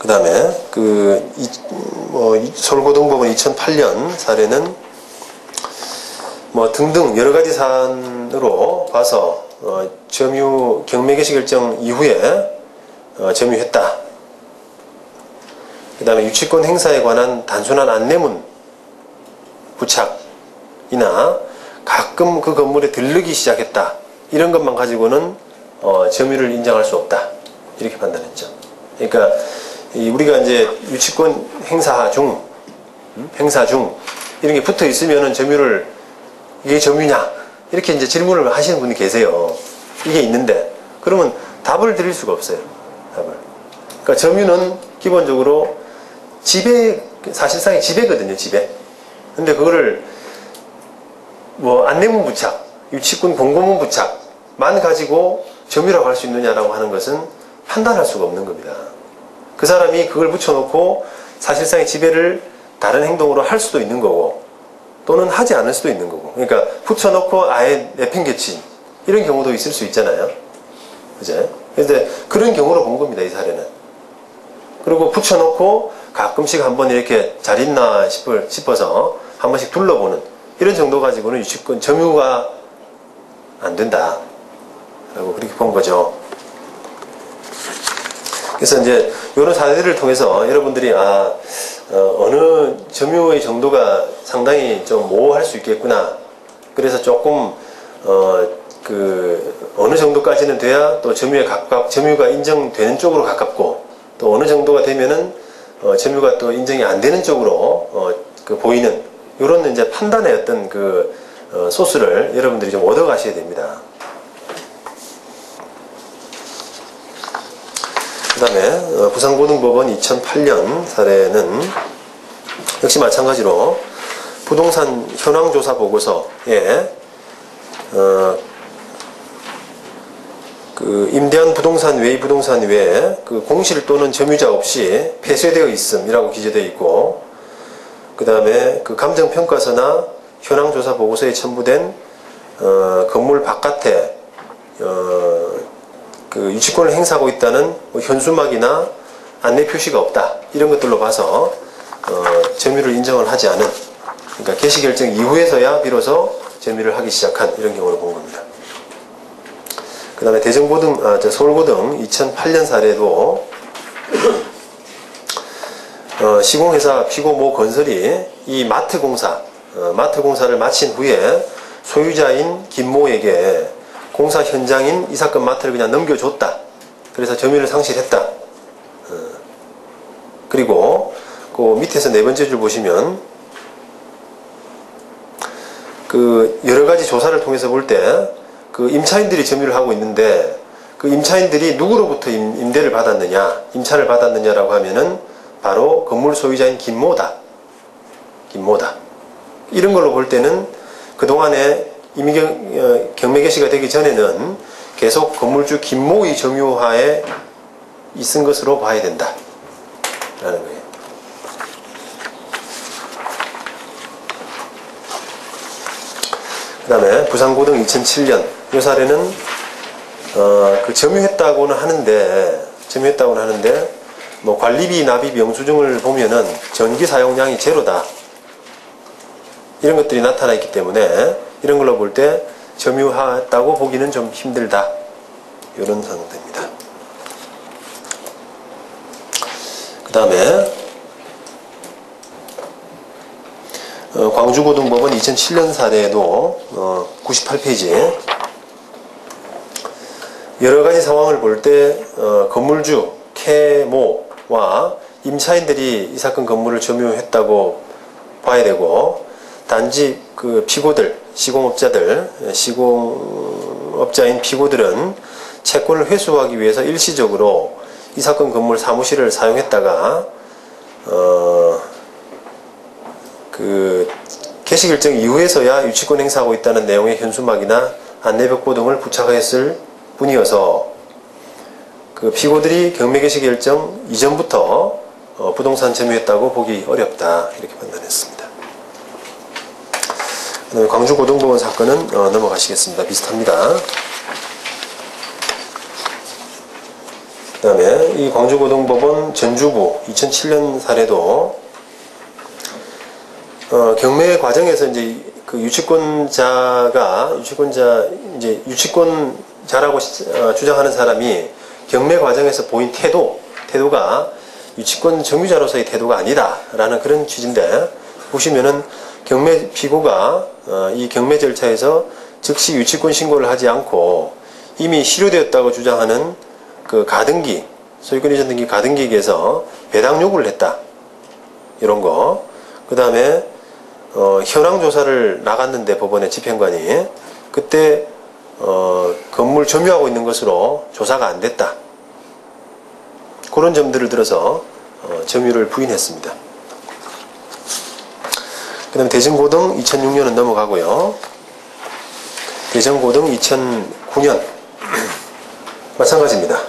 다음에 서울고등법원 2008년 사례는 등등 여러가지 사안으로 봐서 점유 경매개시 결정 이후에 점유했다. 그 다음에 유치권 행사에 관한 단순한 안내문 부착이나 가끔 그 건물에 들르기 시작했다. 이런 것만 가지고는 점유를 인정할 수 없다. 이렇게 판단했죠. 그러니까 우리가 이제 유치권 행사 중 이런 게 붙어 있으면은 점유를 이게 점유냐 이렇게 이제 질문을 하시는 분이 계세요. 이게 있는데 그러면 답을 드릴 수가 없어요. 답을. 그러니까 점유는 기본적으로 사실상의 지배거든요. 지배. 근데 그거를 안내문 부착, 유치권 공고문 부착만 가지고 점유라고 할 수 있느냐라고 하는 것은 판단할 수가 없는 겁니다. 그 사람이 그걸 붙여놓고 사실상의 지배를 다른 행동으로 할 수도 있는 거고 또는 하지 않을 수도 있는 거고, 그러니까 붙여놓고 아예 내팽개친 이런 경우도 있을 수 있잖아요. 그죠? 그런데 그런 경우로 본 겁니다. 이 사례는. 그리고 붙여놓고 가끔씩 한번 이렇게 잘 있나 싶어서 한 번씩 둘러보는 이런 정도 가지고는 유치권 점유가 안 된다 라고 그렇게 본 거죠. 그래서 이제 이런 사례들을 통해서 여러분들이 어느 점유의 정도가 상당히 좀 모호할 수 있겠구나. 그래서 조금 어느 정도까지는 돼야 또 점유가 인정되는 쪽으로 가깝고 또 어느 정도가 되면은 점유가 또 인정이 안 되는 쪽으로 보이는 이런 이제 판단의 어떤 소스를 여러분들이 좀 얻어 가셔야 됩니다. 그 다음에 부산고등법원 2008년 사례는 역시 마찬가지로 부동산 현황조사 보고서에 임대한 부동산 외의 부동산 외에 공실 또는 점유자 없이 폐쇄되어 있음이라고 기재되어 있고, 그 다음에 감정평가서나 현황조사 보고서에 첨부된 건물 바깥에 유치권을 행사하고 있다는 현수막이나 안내 표시가 없다. 이런 것들로 봐서 점유를 인정을 하지 않은, 그러니까 개시결정 이후에서야 비로소 점유를 하기 시작한 이런 경우를 본 겁니다. 그 다음에 서울고등 2008년 사례도 시공회사 피고 모 건설이 이 마트공사를 마친 후에 소유자인 김모에게 공사 현장인 이 사건 마트를 그냥 넘겨줬다. 그래서 점유를 상실했다. 그리고 그 밑에서 네 번째 줄 보시면 여러가지 조사를 통해서 볼 때 임차인들이 점유를 하고 있는데 임차인들이 누구로부터 임차를 받았느냐라고 하면은 바로 건물 소유자인 김모다. 이런 걸로 볼 때는 그동안에 이미 경매개시가 되기 전에는 계속 건물주 김모의 점유하에 있은 것으로 봐야 된다 라는 거예요. 그 다음에 부산고등 2007년 이 사례는 점유했다고는 하는데 관리비, 납입, 영수증을 보면은 전기 사용량이 제로다. 이런 것들이 나타나 있기 때문에 이런 걸로 볼 때 점유했다고 보기는 좀 힘들다. 이런 상태입니다. 그 다음에 광주고등법원 2007년 사례도 98페이지에 여러가지 상황을 볼 때 건물주 K모와 임차인들이 이 사건 건물을 점유했다고 봐야 되고, 단지 피고들, 시공업자인 피고들은 채권을 회수하기 위해서 일시적으로 이 사건 건물 사무실을 사용했다가 개시결정 이후에서야 유치권 행사하고 있다는 내용의 현수막이나 안내벽보 등을 부착하였을 뿐이어서 피고들이 경매개시 결정 이전부터 부동산 점유했다고 보기 어렵다. 이렇게 판단했습니다. 광주고등법원 사건은 넘어가시겠습니다. 비슷합니다. 그 다음에 이 광주고등법원 전주부 2007년 사례도 경매 과정에서 이제 그 유치권자라고 주장하는 사람이 경매 과정에서 보인 태도가 유치권 점유자로서의 태도가 아니다라는 그런 취지인데, 보시면은 경매 피고가 이 경매 절차에서 즉시 유치권 신고를 하지 않고 이미 실효되었다고 주장하는 그 가등기, 소유권 이전 등기 가등기에서 배당 요구를 했다, 이런 거. 그 다음에 현황 조사를 나갔는데 법원의 집행관이 그때 건물 점유하고 있는 것으로 조사가 안 됐다, 그런 점들을 들어서 점유를 부인했습니다. 그 다음에 대전고등 2006년은 넘어가고요. 대전고등 2009년 마찬가지입니다.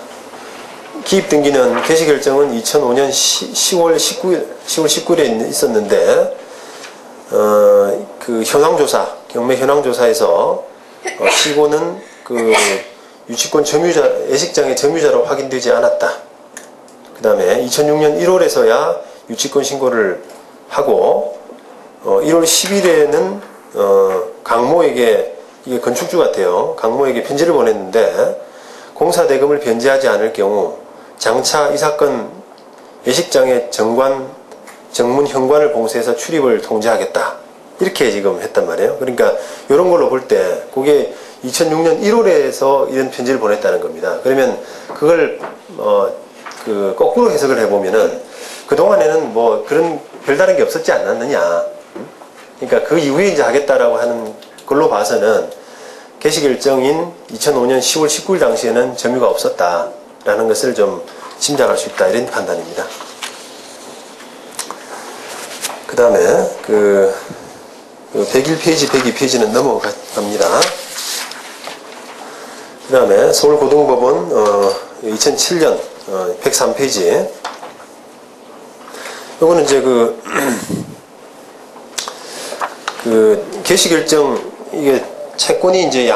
기입등기는 개시결정은 2005년 10월 19일에 있었는데 그 현황조사, 경매 현황조사에서 시고는 그 유치권 점유자, 예식장의 점유자로 확인되지 않았다. 그 다음에 2006년 1월에서야 유치권 신고를 하고 1월 10일에는 강모에게, 이게 건축주 같아요, 강모에게 편지를 보냈는데 공사 대금을 변제하지 않을 경우 장차 이 사건 예식장의 정문 현관을 봉쇄해서 출입을 통제하겠다, 이렇게 지금 했단 말이에요. 그러니까 이런 걸로 볼 때 그게 2006년 1월에서 이런 편지를 보냈다는 겁니다. 그러면 그걸 그 거꾸로 해석을 해보면은 그동안에는 뭐 그런 별다른 게 없었지 않았느냐. 그러니까 그 이후에 이제 하겠다라고 하는 걸로 봐서는 개시결정인 2005년 10월 19일 당시에는 점유가 없었다라는 것을 좀 짐작할 수 있다, 이런 판단입니다. 그 다음에 그 101페이지, 102페이지는 넘어갑니다. 그 다음에 서울고등법원 2007년 103페이지. 요거는 이제 그 개시결정, 이게 채권이 이제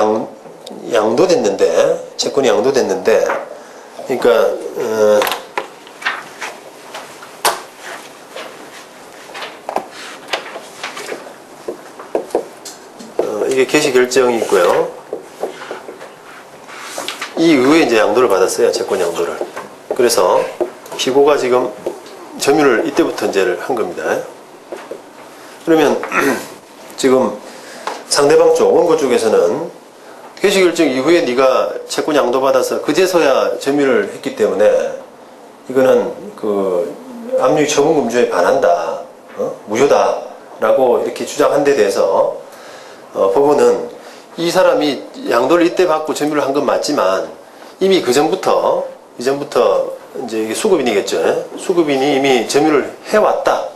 채권이 양도됐는데, 그러니까 이게 개시결정이 있고요. 이 이후에 이제 양도를 받았어요, 채권 양도를. 그래서 피고가 지금 점유를 이때부터 이제 한 겁니다. 그러면 지금 상대방 쪽, 원고 쪽에서는 개시결정 이후에 네가 채권 양도받아서 그제서야 점유를 했기 때문에 이거는 그 압류 처분금지에 반한다, 무효다라고 이렇게 주장한 데 대해서 법원은 이 사람이 양도를 이때 받고 점유를 한 건 맞지만 이미 이전부터 이제 이게 수급인이겠죠. 수급인이 이미 점유를 해왔다.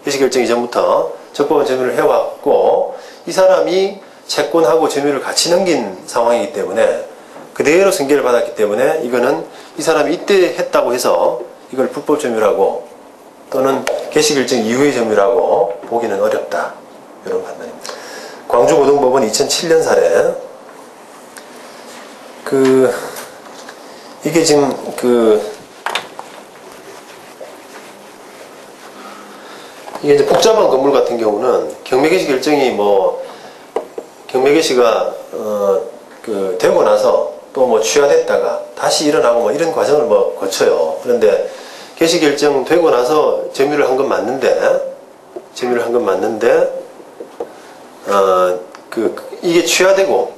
개시결정 이전부터 적법한 점유를 해왔고, 이 사람이 채권하고 점유를 같이 넘긴 상황이기 때문에 그대로 승계를 받았기 때문에 이거는 이 사람이 이때 했다고 해서 이걸 불법 점유라고 또는 개시결정 이후의 점유라고 보기는 어렵다, 이런 판단입니다. 광주고등법원 2007년 사례. 이게 지금 이게 이제 복잡한 건물 같은 경우는 경매개시 결정이 경매개시가 되고 나서 또 취하됐다가 다시 일어나고 이런 과정을 거쳐요. 그런데 개시 결정 되고 나서 점유를 한 건 맞는데 이게 취하되고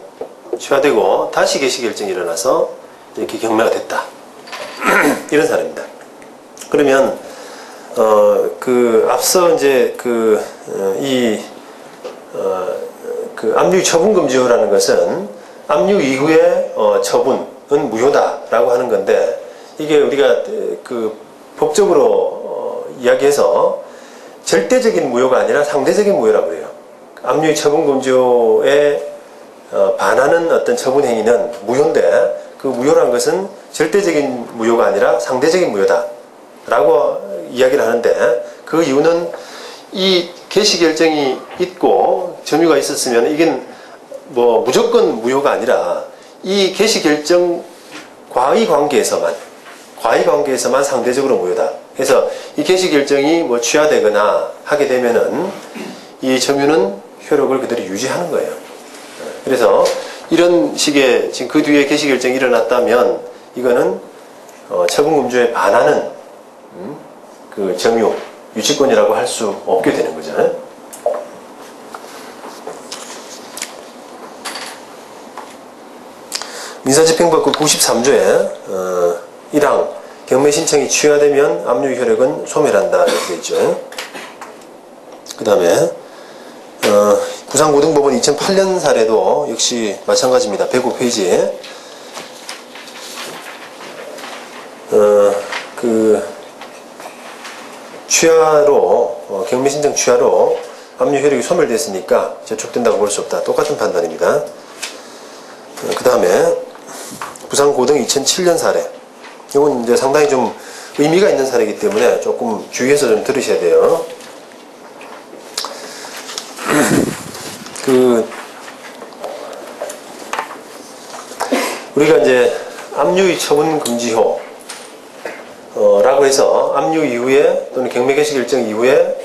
다시 개시 결정이 일어나서 이렇게 경매가 됐다. 이런 사례입니다. 그러면 앞서 이제 압류 처분금지효라는 것은 압류 이후의 처분은 무효다라고 하는 건데, 이게 우리가 법적으로 이야기해서 절대적인 무효가 아니라 상대적인 무효라고 해요. 압류 처분금지효에 반하는 어떤 처분 행위는 무효인데, 그 무효라는 것은 절대적인 무효가 아니라 상대적인 무효다라고 이야기를 하는데, 그 이유는 이 개시 결정이 있고 점유가 있었으면 이게 무조건 무효가 아니라 이 개시 결정과의 관계에서만 과위 관계에서만 상대적으로 무효다. 그래서 이 개시결정이 뭐 취하되거나 하게 되면은 이 점유는 효력을 그대로 유지하는 거예요. 그래서 이런 식의 지금 그 뒤에 개시결정이 일어났다면 이거는 처분금지에 반하는 그 점유 유치권이라고 할 수 없게 되는 거죠. 민사집행법규 93조에 1항 경매 신청이 취하되면 압류 효력은 소멸한다 이렇게 되어 있죠. 그 다음에 부산고등법원 2008년 사례도 역시 마찬가지입니다. 105페이지에 취하로 경매 신청 취하로 압류 효력이 소멸됐으니까 저촉된다고 볼 수 없다. 똑같은 판단입니다. 그 다음에 부산고등 2007년 사례. 이건 이제 상당히 좀 의미가 있는 사례이기 때문에 조금 주의해서 좀 들으셔야 돼요. 우리가 이제 압류의 처분 금지호 라고 해서 압류 이후에 또는 경매 개시 결정 이후에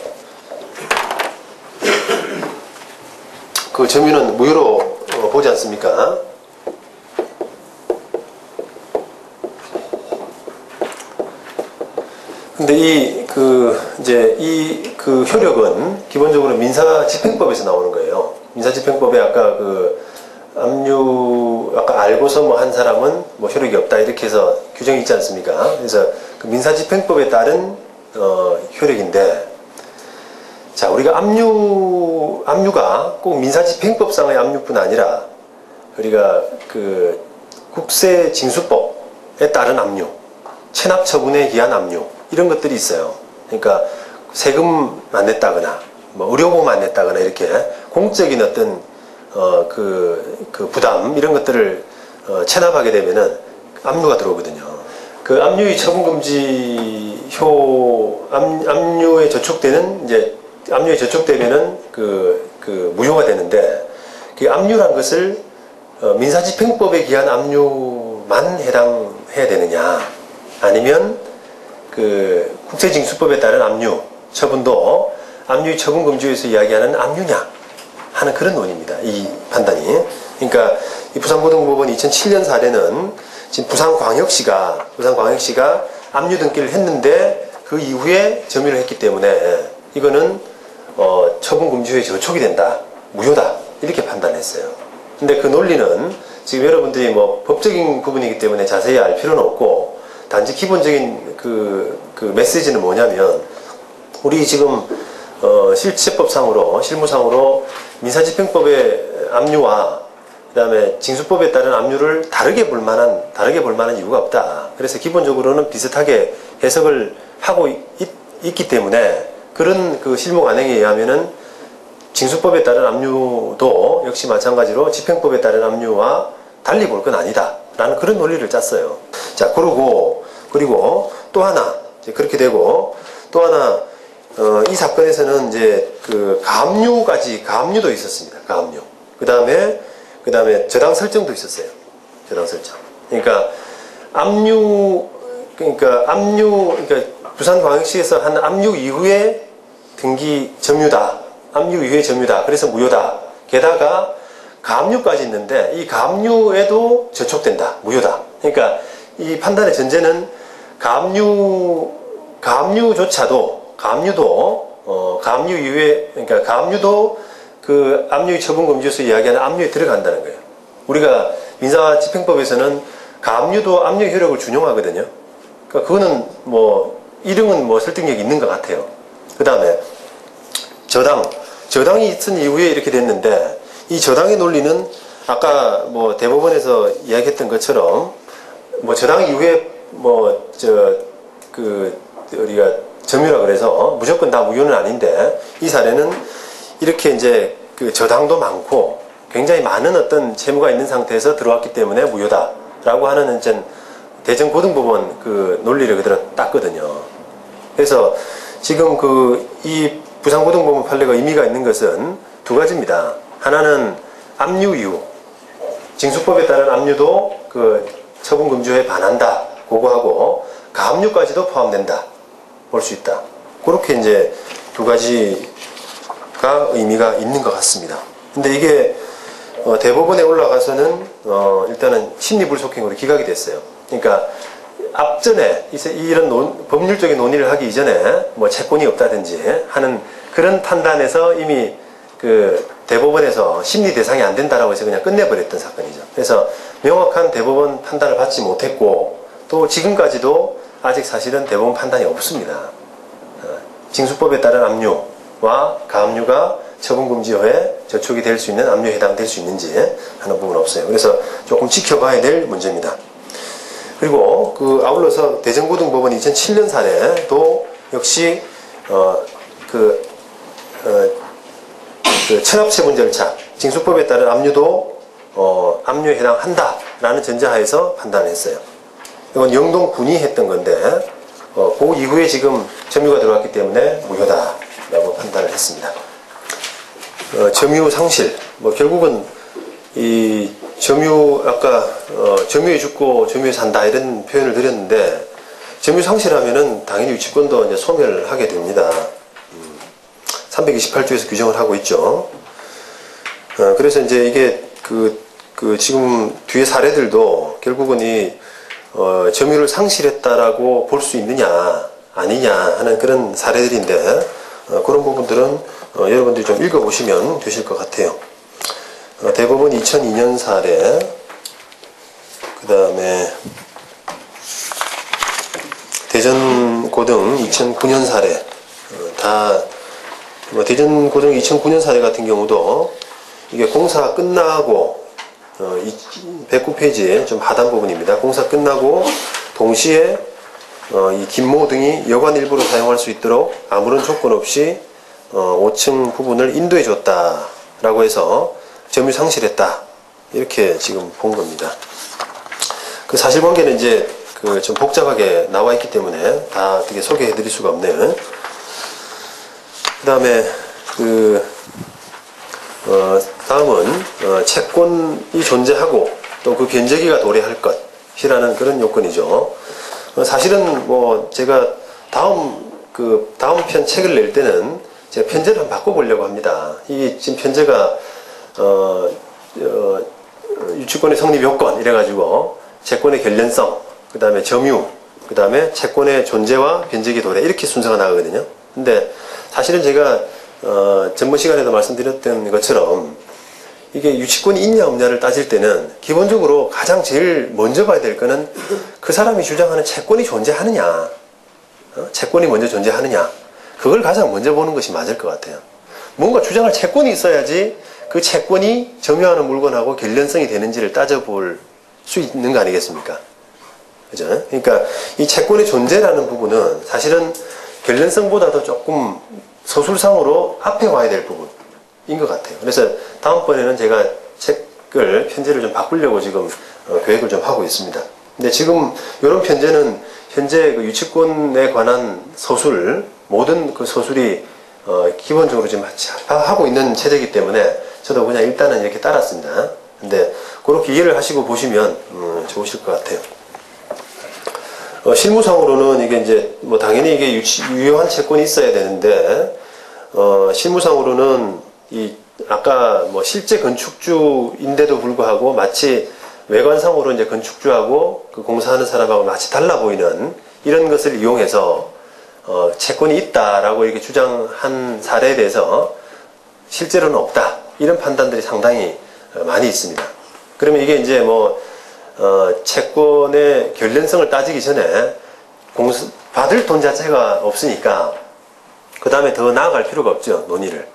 그 점유는 무효로 보지 않습니까? 근데 이 효력은 기본적으로 민사집행법에서 나오는 거예요. 민사집행법에 아까 아까 알고서 뭐 한 사람은 뭐 효력이 없다 이렇게 해서 규정이 있지 않습니까? 그래서 그 민사집행법에 따른 효력인데, 자, 우리가 압류가 꼭 민사집행법상의 압류뿐 아니라 우리가 국세징수법에 따른 압류, 체납처분에 기한 압류 이런 것들이 있어요. 그러니까 세금 안 냈다거나 뭐 의료보험 안 냈다거나 이렇게 공적인 어떤 부담 이런 것들을 체납하게 되면은 압류가 들어오거든요. 그 압류의 처분금지효 압류에 저촉되는 압류에 저촉되면은 무효가 되는데, 그 압류란 것을 민사집행법에 기한 압류만 해당해야 되느냐, 아니면 국세징수법에 따른 압류 처분도 압류의 처분금지에서 이야기하는 압류냐 하는 그런 논의입니다. 이 판단이. 그러니까 이 부산고등법원 2007년 사례는 지금 부산광역시가 압류 등기를 했는데 그 이후에 점유를 했기 때문에 이거는 처분금지에 저촉이 된다, 무효다 이렇게 판단했어요. 근데 그 논리는 지금 여러분들이 뭐 법적인 부분이기 때문에 자세히 알 필요는 없고, 단지 기본적인 메시지는 뭐냐면, 우리 지금 실무상으로 민사집행법의 압류와 그 다음에 징수법에 따른 압류를 다르게 볼 만한 이유가 없다. 그래서 기본적으로는 비슷하게 해석을 하고 있기 때문에, 그런 실무 관행에 의하면은 징수법에 따른 압류도 역시 마찬가지로 집행법에 따른 압류와 달리 볼 건 아니다 라는 그런 논리를 짰어요. 자, 그리고 또 하나 그렇게 되고, 또 하나 이 사건에서는 이제 가압류도 있었습니다. 가압류. 그 다음에 저당 설정도 있었어요. 저당 설정. 그러니까 부산광역시에서 한 압류 이후에 압류 이후에 점유다. 그래서 무효다. 게다가 가압류까지 있는데 이 가압류에도 저촉된다. 무효다. 그러니까 이 판단의 전제는 가압류도 가압류 이후에, 그러니까 가압류도 압류의 처분금지에서 이야기하는 압류에 들어간다는 거예요. 우리가 민사집행법에서는 가압류도 압류의 효력을 준용하거든요. 그러니까 그거는 이름은 설득력이 있는 것 같아요. 그 다음에 저당이 있은 이후에 이렇게 됐는데, 이 저당의 논리는 아까 대법원에서 이야기했던 것처럼 저당 이후에 우리가 점유라 그래서 무조건 다 무효는 아닌데, 이 사례는 이렇게 이제 저당도 많고 굉장히 많은 어떤 채무가 있는 상태에서 들어왔기 때문에 무효다라고 하는 대전고등법원 논리를 그대로 땄거든요. 그래서 지금 이 부산고등법원 판례가 의미가 있는 것은 두 가지입니다. 하나는 압류 이후, 징수법에 따른 압류도 처분금지에 반한다. 그거하고, 가압류까지도 포함된다. 볼 수 있다. 그렇게 이제 두 가지가 의미가 있는 것 같습니다. 근데 이게 대법원에 올라가서는 일단은 심리불속행으로 기각이 됐어요. 그러니까 앞전에 이런 법률적인 논의를 하기 이전에 뭐 채권이 없다든지 하는 그런 판단에서 이미 그 대법원에서 심리 대상이 안 된다라고 해서 그냥 끝내버렸던 사건이죠. 그래서 명확한 대법원 판단을 받지 못했고 또 지금까지도 아직 사실은 대법원 판단이 없습니다. 징수법에 따른 압류와 가압류가 처분금지허에 저촉이 될 수 있는 압류에 해당될 수 있는지 하는 부분은 없어요. 그래서 조금 지켜봐야 될 문제입니다. 그리고 아울러서 대전고등법원 2007년 사례도 역시 그 천합체분 절차, 징수법에 따른 압류도 압류에 해당한다라는 전제하에서 판단을 했어요. 이건 영동군이 했던 건데 그 이후에 지금 점유가 들어왔기 때문에 무효다라고 판단을 했습니다. 점유 상실, 결국은 이 점유 아까 점유에 죽고 점유에 산다 이런 표현을 드렸는데 점유 상실하면은 당연히 유치권도 이제 소멸하게 됩니다. 328조에서 규정을 하고 있죠. 그래서 이제 이게 지금 뒤에 사례들도 결국은 이 점유를 상실했다라고 볼 수 있느냐 아니냐 하는 그런 사례들인데 그런 부분들은 여러분들이 좀 읽어보시면 되실 것 같아요. 대법원 2002년 사례, 그 다음에 대전고등 2009년 사례, 대전고등 2009년 사례 같은 경우도 이게 공사 끝나고 109페이지에 좀 하단 부분입니다. 공사 끝나고 동시에 이 김모 등이 여관 일부로 사용할 수 있도록 아무런 조건 없이 5층 부분을 인도해 줬다라고 해서 점유 상실했다 이렇게 지금 본 겁니다. 그 사실관계는 이제 좀 복잡하게 나와 있기 때문에 다 어떻게 소개해 드릴 수가 없네요. 그 다음에 다음은 채권이 존재하고 또 그 변제기가 도래할 것이라는 그런 요건이죠. 사실은 제가 다음 편 책을 낼 때는 제가 편제를 한번 바꿔보려고 합니다. 이게 지금 편제가 유치권의 성립 요건 이래가지고 채권의 결련성, 그 다음에 점유, 그 다음에 채권의 존재와 변제기 도래 이렇게 순서가 나가거든요. 근데 사실은 제가 전번 시간에도 말씀드렸던 것처럼 이게 유치권이 있냐 없냐를 따질 때는 기본적으로 가장 제일 먼저 봐야 될 거는 그 사람이 주장하는 채권이 존재하느냐, 채권이 먼저 존재하느냐, 그걸 가장 먼저 보는 것이 맞을 것 같아요. 뭔가 주장할 채권이 있어야지 그 채권이 점유하는 물건하고 결련성이 되는지를 따져볼 수 있는 거 아니겠습니까? 그죠? 그러니까 이 채권의 존재라는 부분은 사실은 결련성보다도 조금 서술상으로 앞에 와야 될 부분인 것 같아요. 그래서 다음번에는 제가 책을 편제를 좀 바꾸려고 지금 계획을 좀 하고 있습니다. 근데 지금 이런 편제는 현재 유치권에 관한 서술, 모든 그 서술이 기본적으로 지금 하고 있는 체제이기 때문에 저도 그냥 일단은 이렇게 따랐습니다. 근데 그렇게 이해를 하시고 보시면 좋으실 것 같아요. 실무상으로는 이게 이제 당연히 이게 유효한 채권이 있어야 되는데 실무상으로는 아까 실제 건축주인데도 불구하고 마치 외관상으로 이제 건축주하고 그 공사하는 사람하고 마치 달라 보이는 이런 것을 이용해서 채권이 있다라고 이렇게 주장한 사례에 대해서 실제로는 없다 이런 판단들이 상당히 많이 있습니다. 그러면 이게 이제 채권의 결련성을 따지기 전에 받을 돈 자체가 없으니까 그 다음에 더 나아갈 필요가 없죠, 논의를.